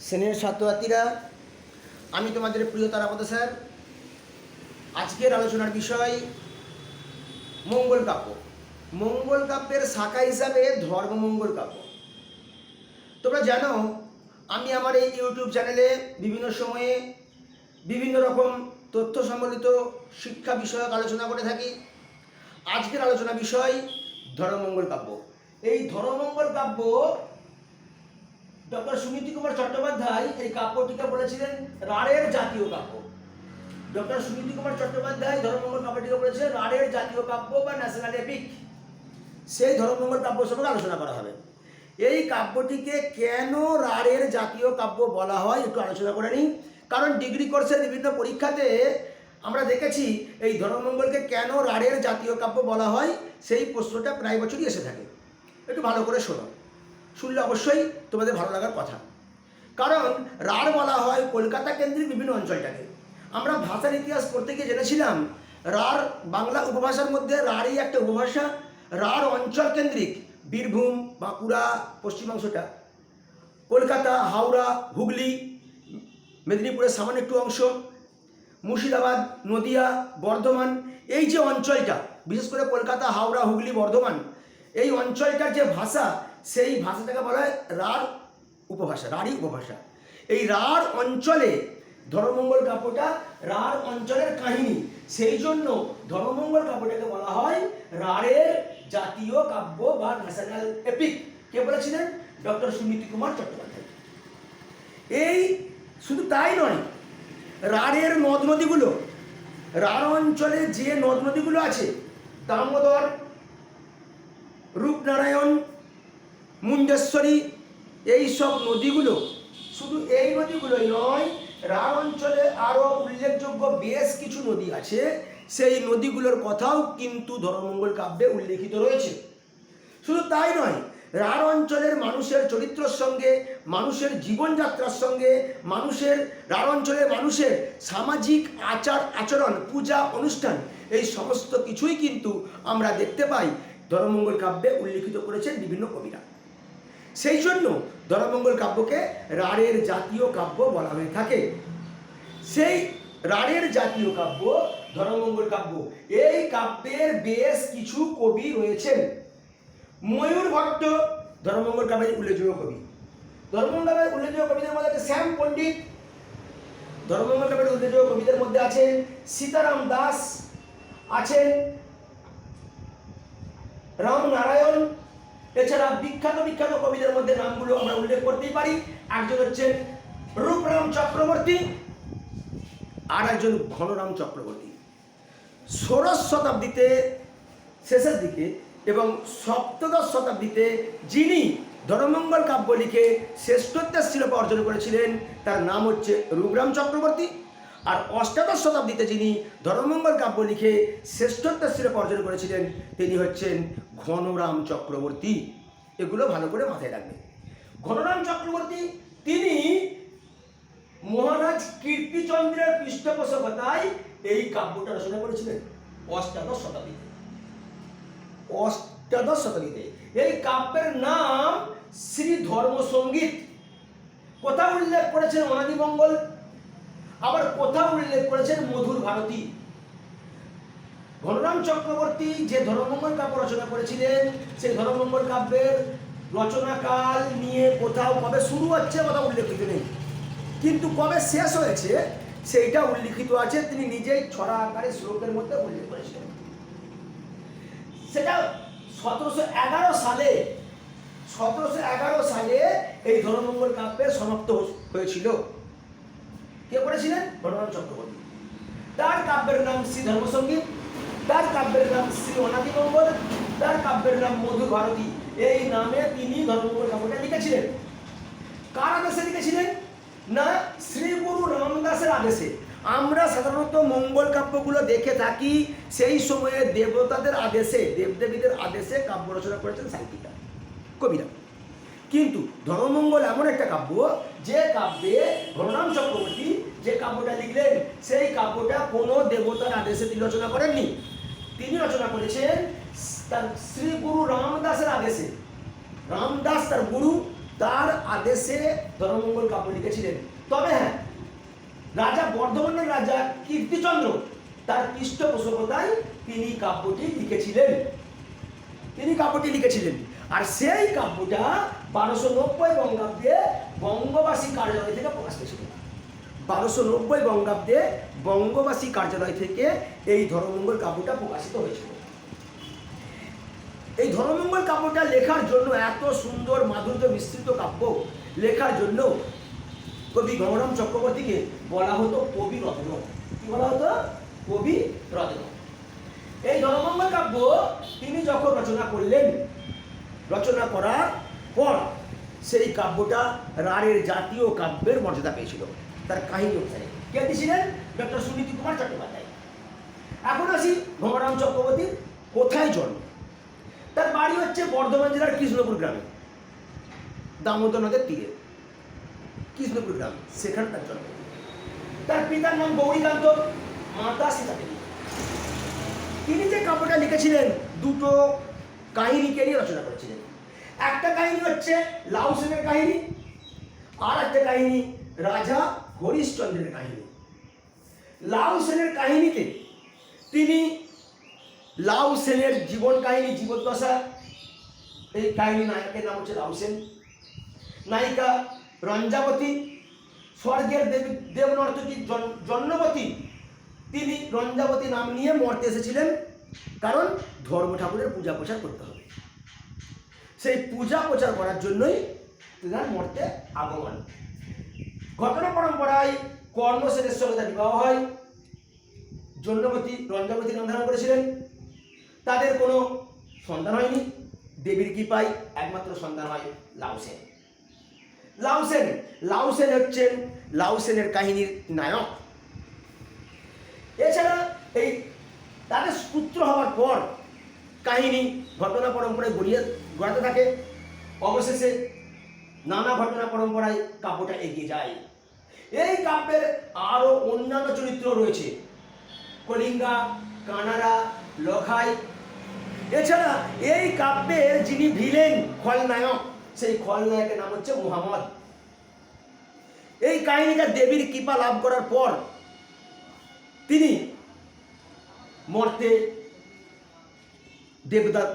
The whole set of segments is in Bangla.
শ্রেণীর ছাত্রছাত্রীরা, আমি তোমাদের প্রিয় তারাপদ স্যার। আজকের আলোচনার বিষয় মঙ্গল কাব্য। মঙ্গল কাব্যের শাখা হিসাবে ধর্মমঙ্গল কাব্য। তোমরা জানো, আমি আমার এই ইউটিউব চ্যানেলে বিভিন্ন সময়ে বিভিন্ন রকম তথ্য সম্বলিত শিক্ষা বিষয়ক আলোচনা করে থাকি। আজকের আলোচনা বিষয় ধর্মমঙ্গল কাব্য। এই ধর্মমঙ্গল কাব্য ডক্টর সুনীতি কুমার চট্টোপাধ্যায় এই কাব্যটিকে বলেছিলেন রাঢ়ের জাতীয় কাব্য। ডক্টর সুনীতি কুমার চট্টোপাধ্যায় ধর্মমঙ্গল কাব্যটিকে বলেছিলেন রাঢ়ের জাতীয় কাব্য বা ন্যাশনাল এপিক। সেই ধর্মমঙ্গল কাব্য সম্পর্কে আলোচনা করা হবে। এই কাব্যটিকে কেন রাঢ়ের জাতীয় কাব্য বলা হয় একটু আলোচনা করে নিই। কারণ ডিগ্রি কোর্সের বিভিন্ন পরীক্ষাতে আমরা দেখেছি এই ধর্মমঙ্গলকে কেন রাঢ়ের জাতীয় কাব্য বলা হয়, সেই প্রশ্নটা প্রায় বছরই এসে থাকে। একটু ভালো করে শোনো, শুনলে অবশ্যই তোমাদের ভালো লাগার কথা। কারণ রাঢ় বলা হয় কলকাতা কেন্দ্রিক বিভিন্ন অঞ্চলটাকে। আমরা ভাষার ইতিহাস পড়তে গিয়ে জেনেছিলাম রাঢ় বাংলা উপভাষার মধ্যে রাঢ়ই একটা উপভাষা। রাঢ় অঞ্চল কেন্দ্রিক বীরভূম, বাঁকুড়া, পশ্চিমাংশটা, কলকাতা, হাওড়া, হুগলি, মেদিনীপুরের সামান্য একটু অংশ, মুর্শিদাবাদ, নদিয়া, বর্ধমান, এই যে অঞ্চলটা, বিশেষ করে কলকাতা, হাওড়া, হুগলি, বর্ধমান, এই অঞ্চলটার যে ভাষা, সেই ভাষাটাকে বলা হয় রাঢ় উপভাষা, রাঢ়ী উপভাষা। এই রাঢ় অঞ্চলে ধর্মমঙ্গল কাব্যটা রাঢ় অঞ্চলের কাহিনী, সেই জন্য ধর্মমঙ্গল কাব্যটাকে বলা হয় রাঢ়ের জাতীয় কাব্য বা ন্যাশনাল এপিক। কে বলেছিলেন? ডক্টর সুনীতি কুমার চট্টোপাধ্যায়। এই শুধু তাই নয়, রাঢ়ের নদ নদীগুলো, রাঢ় অঞ্চলে যে নদ নদীগুলো আছে, দামোদর, রূপনারায়ণ, মুন্ডেশ্বরী, এই সব নদীগুলো, শুধু এই নদীগুলোই নয়, রাঢ় অঞ্চলে আরও উল্লেখযোগ্য বেশ কিছু নদী আছে, সেই নদীগুলোর কথাও কিন্তু ধর্মমঙ্গল কাব্যে উল্লেখিত রয়েছে। শুধু তাই নয়, রাঢ় অঞ্চলের মানুষের চরিত্রের সঙ্গে, মানুষের জীবনযাত্রার সঙ্গে, রাঢ় অঞ্চলের মানুষের সামাজিক আচার আচরণ, পূজা অনুষ্ঠান, এই সমস্ত কিছুই কিন্তু আমরা দেখতে পাই ধর্মমঙ্গল কাব্যে উল্লেখিত করেছেন বিভিন্ন কবিরা। সেই জন্য ধর্মমঙ্গল কাব্যকে রাঢ়ের জাতীয় কাব্য বলা হয়ে থাকে। সেই রাঢ়ের জাতীয় কাব্য ধর্মমঙ্গল কাব্য। এই কাব্যের বেশ কিছু কবি রয়েছেন। ময়ূর ভট্ট ধর্মমঙ্গল কাব্যের উল্লেখযোগ্য কবি। ধর্মমঙ্গল কাব্যের উল্লেখযোগ্য কবিদের মধ্যে আছে শ্যাম পণ্ডিত। ধর্মমঙ্গল কাব্যের উল্লেখযোগ্য কবিদের মধ্যে আছেন সীতারাম দাস, আছেন রামনারায়ণ। এছাড়া বিখ্যাত বিখ্যাত কবিদের মধ্যে নামগুলো আমরা উল্লেখ করতেই পারি। একজন হচ্ছেন রূপরাম চক্রবর্তী, আর একজন ঘনরাম চক্রবর্তী। ষোড়শ শতাব্দীতে শেষের দিকে এবং সপ্তদশ শতাব্দীতে যিনি ধর্মমঙ্গল কাব্য লিখে শ্রেষ্ঠত্বের শিরোপা অর্জন করেছিলেন, তার নাম হচ্ছে রূপরাম চক্রবর্তী। আর অষ্টাদশ শতাব্দীতে যিনি ধর্মমঙ্গল কাব্য লিখে শ্রেষ্ঠত্বের শিরোপা অর্জন করেছিলেন, তিনি হচ্ছেন ঘনরাম চক্রবর্তী। এগুলো ভালো করে মাথায় রাখবেন। ঘনরাম চক্রবর্তী তিনি মহারাজ কীর্তিচন্দ্রের পৃষ্ঠপোষকতায় এই কাব্যটা রচনা করেছিলেন অষ্টাদশ শতাব্দীতে। অষ্টাদশ শতাব্দীতে এই কাব্যের নাম শ্রী ধর্মসঙ্গীত। কোথাও উল্লেখ করেছেন অনাদিমঙ্গল, আবার কোথাও উল্লেখ করেছেন মধুর ভারতী। ঘনরাম চক্রবর্তী যে ধর্মমঙ্গল কাব্য রচনা করেছিলেন, সেই ধর্মমঙ্গল কাব্যের রচনাকাল নিয়ে কোথাও কবে শুরু হচ্ছে কথা উল্লেখিত নেই, কিন্তু কবে শেষ হয়েছে সেইটা উল্লিখিত আছে। তিনি নিজেই ছড়া আকারে শ্লোকের মধ্যে উল্লেখ করেছিলেন। সেটা 1711 সালে এই ধর্মমঙ্গল কাব্যের সমাপ্ত হয়েছিল। কে করেছিলেন? ঘনরাম চক্রবর্তী। তার কাব্যের নাম শ্রী ধর্মসঙ্গীত, তার কাব্যের নাম শ্রী অনাদিমঙ্গল, তার কাব্যের নাম মধুর ভারতী। এই নামে তিনি ধর্মমঙ্গল কাব্যটা লিখেছিলেন। কার আদেশে লিখেছিলেন? না, শ্রী গুরু রামদাসের আদেশে। আমরা সাধারণত মঙ্গল কাব্যগুলো দেখে থাকি সেই সময়ে দেবতাদের আদেশে, দেবদেবীদের আদেশে কাব্য রচনা করেছেন সাহিত্যিকরা, কবিরা। কিন্তু ধর্মমঙ্গল এমন একটা কাব্য যে কাব্যে ঘনরাম চক্রবর্তী যে কাব্যটা লিখলেন, সেই কাব্যটা কোনো দেবতার আদেশে তিনি রচনা করেননি। তিনি রচনা করেছেন তার শ্রী গুরু রামদাসের আদেশে। রামদাস তার গুরু, তার আদেশে ধর্মমঙ্গল কাব্য লিখেছিলেন। তবে হ্যাঁ, রাজা বর্ধমানের রাজা কীর্তিচন্দ্র তার পৃষ্ঠপোষকতায় তিনি কাব্যটি লিখেছিলেন। আর সেই কাব্যটা 1290 বঙ্গাব্দে বঙ্গবাসী কার্যালয় থেকে প্রকাশ পেয়েছিল। 1290 বঙ্গাব্দে বঙ্গবাসী কার্যালয় থেকে এই ধর্মমঙ্গল কাব্যটা প্রকাশিত হয়েছিল। এই ধর্মমঙ্গল কাব্যটা লেখার জন্য, এত সুন্দর মাধুর্য মিশ্রিত কাব্য লেখার জন্য কবি গঙ্গারাম চক্রবর্তীকে বলা হতো কবি রত্ন। কি বলা হতো? কবি রত্ন। এই ধর্মমঙ্গল কাব্য তিনি যখন রচনা করলেন, রচনা করার পর সেই কাব্যটা রাঢ়ের জাতীয় কাব্যের মর্যাদা পেয়েছিল তার কাহিনী অনুসারে। কে দিয়েছিলেন? ডক্টর সুনীতি কুমার চট্টোপাধ্যায়। এখন আসি গঙ্গারাম চক্রবর্তীর কোথায় জন্ম। তার বাড়ি হচ্ছে বর্ধমান জেলার কৃষ্ণপুর গ্রামে, দামোদর নদের তীরে কৃষ্ণপুর গ্রাম, সেখানে তার জন্ম। তার পিতার নাম গৌরীকান্ত, মাতা সীতাদেবী। তিনি যে কাব্যটা লিখেছিলেন দুটো কাহিনীকে নিয়ে রচনা করেছিলেন। একটা কাহিনী হচ্ছে লাউ সেনের কাহিনী, আর একটা কাহিনী রাজা হরিশ্চন্দ্রের কাহিনী। লাউ সেনের কাহিনীতে তিনি লাউ সেনের জীবন কাহিনী, জীবদ্দশা, এই কাহিনী নায়কের নাম হচ্ছে লাউ সেন, নায়িকা রঞ্জাবতী, স্বর্গের দেবনর্তকী জন্মবতী। তিনি রঞ্জাবতী নাম নিয়ে মর্তে এসেছিলেন, কারণ ধর্ম ঠাকুরের পূজা প্রচার করতে হবে। সেই পূজা প্রচার করার জন্যই তার মর্তে আগমন। ঘটনা পরম্পরায় কর্ণ সেনের সঙ্গে তার বিবাহ হয়। জন্মবতী রঞ্জাবতী নাম ধারণ করেছিলেন। তাদের কোনো সন্তান হয়নি। দেবীর কৃপায় একমাত্র সন্তান হয় লাউ সেন। লাউ সেন হচ্ছেন লাউ সেনের কাহিনীর নায়ক। এছাড়া এই তাদের পুত্র হওয়ার পর কাহিনী ঘটনা পরম্পরায় গড়াতে থাকে। অবশেষে নানা ঘটনা পরম্পরায় কাব্যটা এগিয়ে যায়। এই কাব্যের আরো অন্যান্য চরিত্র রয়েছে, কলিঙ্গা, কানাড়া, লখাই। এছাড়া এই কাব্যের যিনি ভিলেন, খলনায়ক, সেই খলনায়কের নাম হচ্ছে মুহাম্মদ। এই কাহিনীটা দেবীর কৃপা লাভ করার পর তিনি মর্তে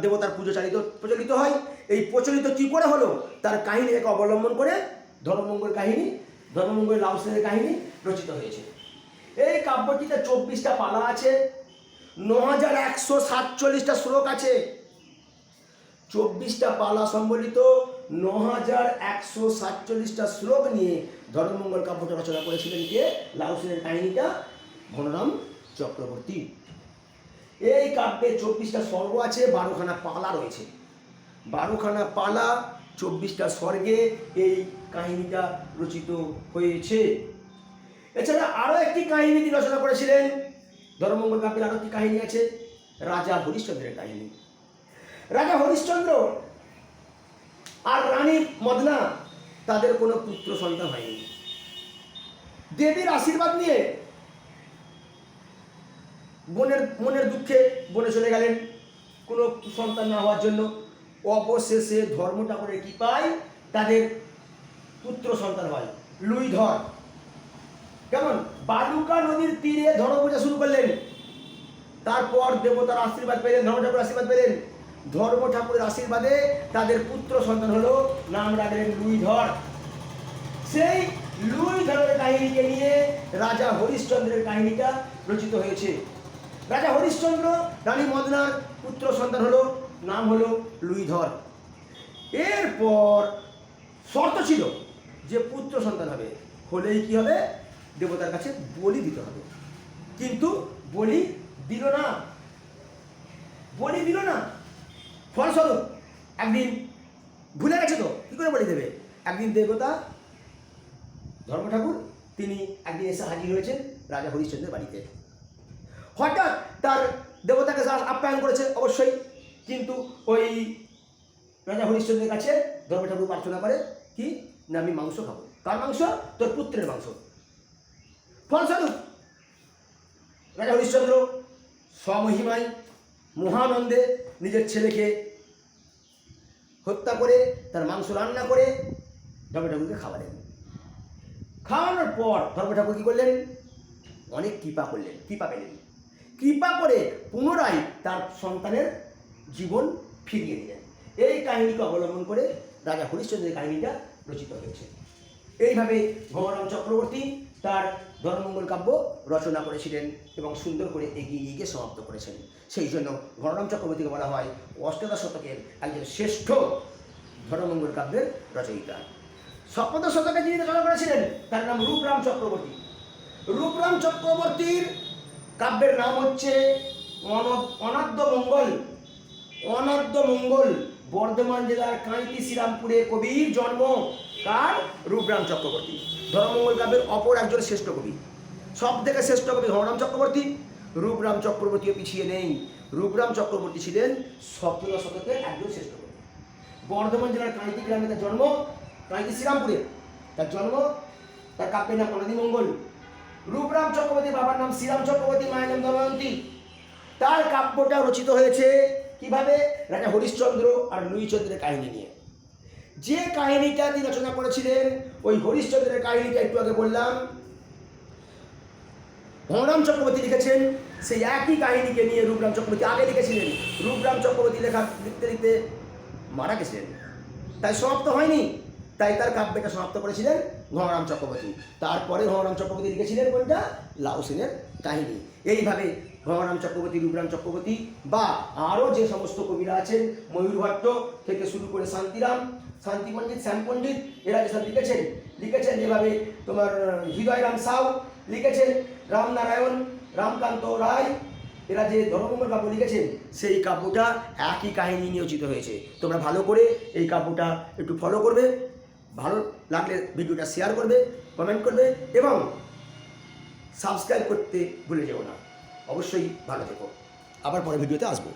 দেবতার পুজো প্রচলিত হয়। এই প্রচলিত কি করে হলো, তার কাহিনীকে অবলম্বন করে ধর্মমঙ্গল লাউ সেনের কাহিনী রচিত হয়েছে। এই কাব্যটিতে 24টা পালা আছে, 9147টা শ্লোক আছে। 24টা পালা সম্বলিত 9147টা শ্লোক নিয়ে ধর্মমঙ্গল কাব্যটা রচনা করেছিলেন কে? লাউ সেনের কাহিনীটা গঙ্গারাম চক্রবর্তী। এই কাব্যে 24টা স্বর্গ আছে, 12খানা পালা রয়েছে। 12খানা পালা, 24টা স্বর্গে এই কাহিনীটা রচিত হয়েছে। এছাড়া আরো একটি কাহিনী তিনি রচনা করেছিলেন। ধর্মমঙ্গল কাব্যের আরো একটি কাহিনী আছে, রাজা হরিশ্চন্দ্রের কাহিনী। রাজা হরিশ্চন্দ্র আর রানী মদনা, তাদের কোনো পুত্র সন্তান হয়নি। দেবীর আশীর্বাদ নিয়ে মনের দুঃখে বনে চলে গেলেন কোনো সন্তান না হওয়ার জন্য। অবশেষে ধর্ম ঠাকুরের কৃপায় তাদের পুত্র সন্তান হয় লুইধর। কেমন? বালুকা নদীর তীরে ধর্ম পূজা শুরু করলেন। তারপর দেবতার আশীর্বাদ পেলেন, ধর্ম ঠাকুরের আশীর্বাদ পেলেন। ধর্ম ঠাকুরের আশীর্বাদে তাদের পুত্র সন্তান হলো, নাম রাখলেন লুইধর। সেই লুইধরের কাহিনীকে নিয়ে রাজা হরিশ্চন্দ্রের কাহিনীটা রচিত হয়েছে। রাজা হরিশ্চন্দ্র রানী মদনার পুত্র সন্তান হলো, নাম হলো লুইধর। এরপর শর্ত ছিল যে পুত্র সন্তান হলেই কি হবে, দেবতার কাছে বলি দিতে হবে। কিন্তু বলি দিল না। ফলস্বরূপ একদিন ভুলে গেছে, তো কি করে বলি দেবে। একদিন দেবতা ধর্ম ঠাকুর তিনি একদিন এসে হাজির হয়েছেন রাজা হরিশ্চন্দ্রের বাড়িতে। হঠাৎ তার দেবতাকে আপ্যায়ন করেছে অবশ্যই, কিন্তু ওই রাজা হরিশ্চন্দ্রের কাছে ধর্ম ঠাকুর প্রার্থনা করে কি না, আমি মাংস খাবো। কার মাংস? তোর পুত্রের মাংস। ফলস্বরূপ রাজা হরিশ্চন্দ্র স্বমহিমায় মহানন্দে নিজের ছেলেকে হত্যা করে তার মাংস রান্না করে ধর্ম ঠাকুরকে খাওয়ালেন। খাওয়ানোর পর ধর্ম ঠাকুর কী করলেন? অনেক কৃপা করলেন, কৃপা পেলেন। কৃপা করে পুনরায় তার সন্তানের জীবন ফিরিয়ে দিলেন। এই কাহিনীকে অবলম্বন করে রাজা হরিশ্চন্দ্রের কাহিনীটা রচিত হয়েছে। এইভাবে ভবরাম চক্রবর্তী তার ধর্মমঙ্গল কাব্য রচনা করেছিলেন এবং সুন্দর করে এগিয়ে গিয়ে সমাপ্ত করেছেন। সেই জন্য ভবরাম চক্রবর্তীকে বলা হয় অষ্টাদশ শতকের একজন শ্রেষ্ঠ ধর্মমঙ্গল কাব্যের রচয়িতা। সপ্তদশ শতকে যিনি রচনা করেছিলেন তার নাম রূপরাম চক্রবর্তী। রূপরাম চক্রবর্তীর কাব্যের নাম হচ্ছে অনাদ্য মঙ্গল। অনাদ্য মঙ্গল বর্ধমান জেলার কাঁইতি শ্রীরামপুরে কবির জন্ম। কার? রূপরাম চক্রবর্তী। ধর্মমঙ্গল কাব্যের অপর একজন শ্রেষ্ঠ কবি, সব থেকে শ্রেষ্ঠ কবি ভবরাম চক্রবর্তী। রূপরাম চক্রবর্তীও পিছিয়ে নেই। রূপরাম চক্রবর্তী ছিলেন সপ্তদশ শতকের একজন শ্রেষ্ঠ কবি। বর্ধমান জেলার কাঁইতি গ্রামে তার জন্ম, কাঁইতি শ্রীরামপুরে তার জন্ম। তার কাব্যের নাম অনাদি মঙ্গল। রূপরাম চক্রবর্তীর বাবার নাম শ্রীরাম চক্রবর্তী, মায়ের নাম দময়ন্তী। তার কাব্যটা রচিত হয়েছে কিভাবে? রাজা হরিশ্চন্দ্র আর লুইচন্দ্রের কাহিনী নিয়ে। যে কাহিনীটা তিনি রচনা করেছিলেন, ওই হরিশ্চন্দ্রের কাহিনীটা একটু আগে বললাম, ভবরাম চক্রবর্তী লিখেছেন। সেই একই কাহিনীকে নিয়ে রূপরাম চক্রবর্তী আগে লিখেছিলেন। রূপরাম চক্রবর্তী লিখতে লিখতে মারা গেছিলেন, তাই সমাপ্ত হয়নি। তাই তার কাব্যটা সমাপ্ত করেছিলেন ভবরাম চক্রবর্তী। তারপরে ভবরাম চক্রবর্তী লিখেছিলেন কোনটা? লাউ সেনের কাহিনী। এইভাবে ভবরাম চক্রবর্তী, রূপরাম চক্রবর্তী বা আরও যে সমস্ত কবিরা আছেন, ময়ূর ভট্ট থেকে শুরু করে শান্তিরাম, শান্তি পণ্ডিত, শ্যাম পণ্ডিত, এরা যেসব লিখেছেন এভাবে তোমার হৃদয়রাম সাউ লিখেছেন, রামনারায়ণ, রামকান্ত রায়, এরা যে ধর্মমঙ্গল কাব্য লিখেছেন সেই কাব্যটা একই কাহিনী নিয়োজিত হয়েছে। তোমরা ভালো করে এই কাব্যটা একটু ফলো করবে, ভালো লাগলে ভিডিওটা শেয়ার করবে, কমেন্ট করবে এবং সাবস্ক্রাইব করতে ভুলে যেও না। অবশ্যই ভালো থেকো। আবার পরে ভিডিওতে আসবো।